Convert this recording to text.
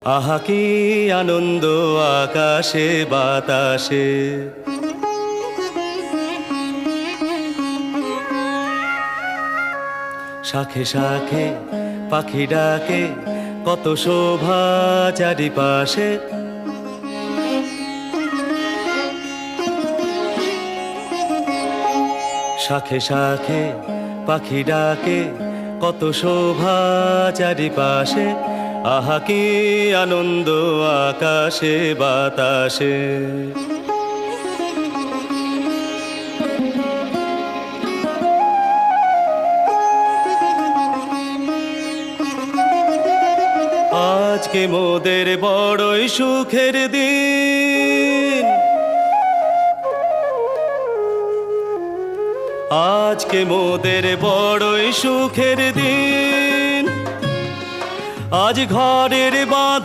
আহা কি আনন্দ আকাশে বাতাসে, শাখে শাখে পাখি ডাকে, কত শোভা চারিপাশে। শাখে শাখে পাখি ডাকে, কত শোভা চারিপাশে। আহা কি আনন্দ আকাশে বাতাসে। আজকে মোদের বড়ই সুখের দিন, আজকে মোদের বড়ই সুখের দিন। আজ ঘরের বাঁধন